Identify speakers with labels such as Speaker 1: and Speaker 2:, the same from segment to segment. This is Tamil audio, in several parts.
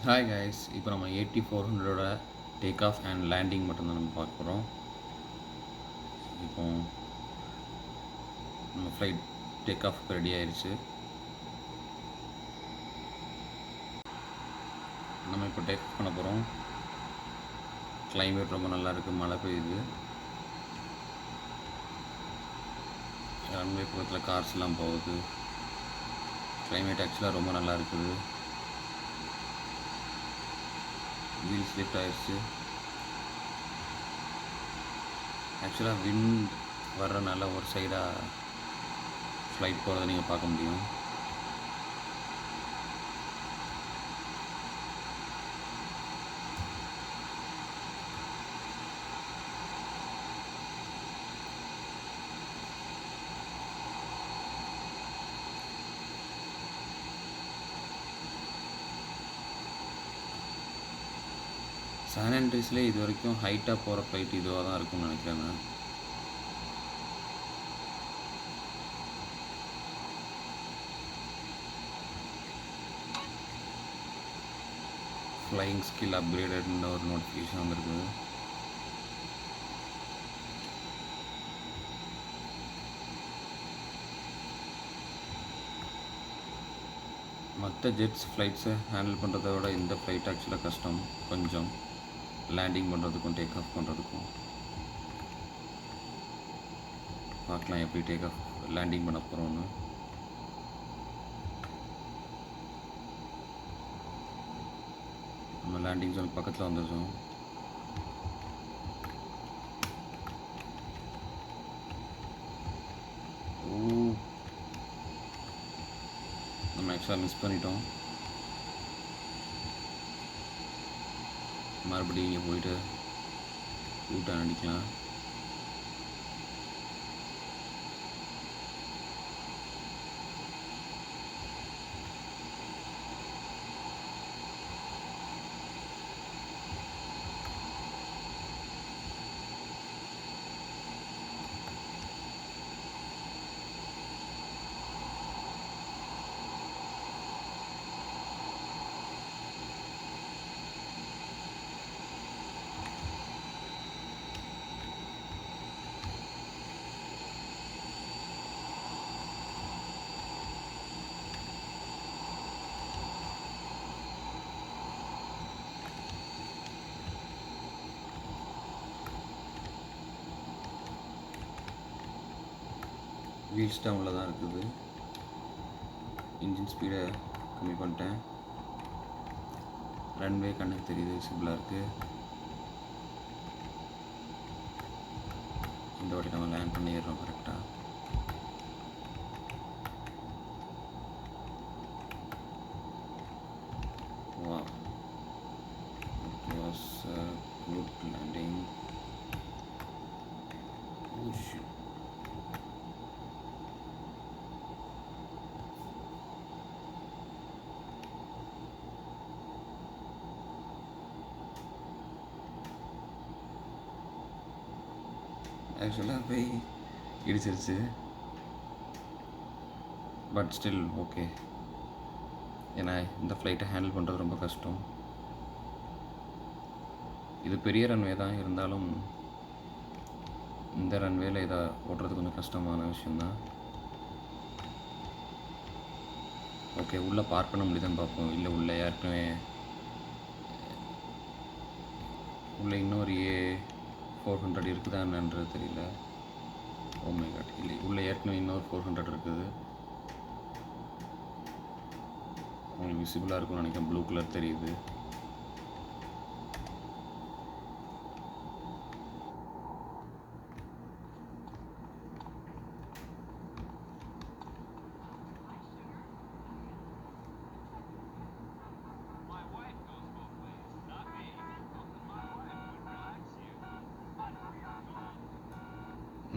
Speaker 1: ஹாய் கைஸ், இப்போ நம்ம 8400ஓட டேக் ஆஃப் அண்ட் லேண்டிங் மட்டும்தான் நம்ம பார்க்க போகிறோம். இப்போ நம்ம ஃப்ளைட் டேக் ஆஃப் ரெடி ஆயிடுச்சு. நம்ம இப்போ டேக் ஆஃப் பண்ண போகிறோம். கிளைமேட் ரொம்ப நல்லா இருக்குது, மழை பெய்யுது. ரன்வே பக்கத்தில் கார்ஸ்லாம் போகுது. கிளைமேட் ஆக்சுவலாக ரொம்ப நல்லா இருக்குது. வீல் ஸ்லிப் ஆயிடுச்சு. ஆக்சுவலாக விண்ட் வர்றதுனால ஒரு சைடாக ஃப்ளைட் போகிறத நீங்கள் பார்க்க முடியும். சான் ஆண்ட்ரீஸில் இது வரைக்கும் ஹைட்டாக போகிற ஃப்ளைட் இதுவாக தான் இருக்கும்னு நினைக்கிறேன் நான். ஃப்ளையிங் ஸ்கில் அப்கிரேடட்னு ஒரு நோட்டிஃபிகேஷன் வந்திருக்குது. மற்ற ஜெட்ஸ் ஃப்ளைட்ஸை ஹேண்டில் பண்ணுறத விட இந்த ஃப்ளைட் ஆக்சுவலாக கஷ்டம் கொஞ்சம், லேண்டிங் பண்ணுறதுக்கும் டேக் ஆஃப் பண்ணுறதுக்கும். பார்க்கலாம் எப்படி டேக் ஆஃப் லேண்டிங் பண்ண போகிறோன்னு. நம்ம லேண்டிங் ஜோன் பக்கத்தில் வந்துருக்கோம். நம்ம ஆக்சுவலாக மிஸ் பண்ணிட்டோம். மறுபடியும் இங்கே போயிட்டு ஊட்டன் அடிக்கலாம். வீல்ஸ் டவுனில் தான் இருக்குது. இன்ஜின் ஸ்பீடை கம்மி பண்ணிட்டேன். ரன்வே கண்ணுக்கு தெரியுது, விசிபிளாக இருக்குது. இந்த வாட்டி நம்ம லேண்ட் பண்ணிடுறோம் கரெக்டாக. வா, இட் வாஸ் குட் லேண்டிங். ஆக்சுவலாக போய் இடிச்சிருச்சு, பட் ஸ்டில் ஓகே. ஏன்னா இந்த ஃப்ளைட்டை ஹேண்டில் பண்ணுறது ரொம்ப கஷ்டம். இது பெரிய ரன்வே தான் இருந்தாலும் இந்த ரன்வேல இதை ஓட்டுறது கொஞ்சம் கஷ்டமான விஷயந்தான். ஓகே, உள்ளே பார்க் பண்ண முடியுதான்னு பார்ப்போம். இல்லை உள்ளே ஏற்கனவே உள்ளே இன்னொரு A400 இருக்குதா என்னன்றது தெரியல. ஓ மை காட், இல்லை உள்ளே ஏற்கனவே இன்னொரு 400 இருக்குது. உங்களுக்கு விசிபிளாக இருக்கும்னு நினைக்கிறேன், ப்ளூ கலர் தெரியுது.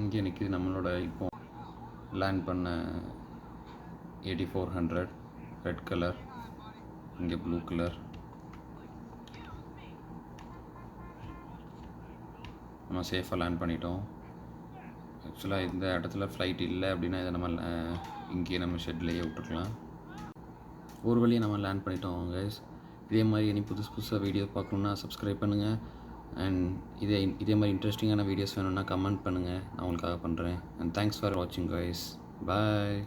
Speaker 1: இங்கே நிற்கிது நம்மளோட இப்போ லேண்ட் பண்ண 8400 ரெட் கலர், இங்கே ப்ளூ கலர். நம்ம சேஃபாக லேண்ட் பண்ணிட்டோம். ஆக்சுவலாக இந்த இடத்துல ஃப்ளைட் இல்லை அப்படின்னா இதை நம்ம இங்கேயே நம்ம ஷெட்லேயே விட்டுருக்கலாம். ஒரு வழியாக நம்ம லேண்ட் பண்ணிட்டோம் கைஸ். இதே மாதிரி இனி புதுசு புதுசாக வீடியோ பார்க்கணுன்னா சப்ஸ்கிரைப் பண்ணுங்கள். அண்ட் இதே மாதிரி இன்ட்ரெஸ்டிங்கான வீடியோஸ் வேணும்னா கமெண்ட் பண்ணுங்கள், நான் உங்களுக்காக பண்ணுறேன். அண்ட் தேங்க்ஸ் ஃபார் வாட்சிங் கைஸ். பாய்.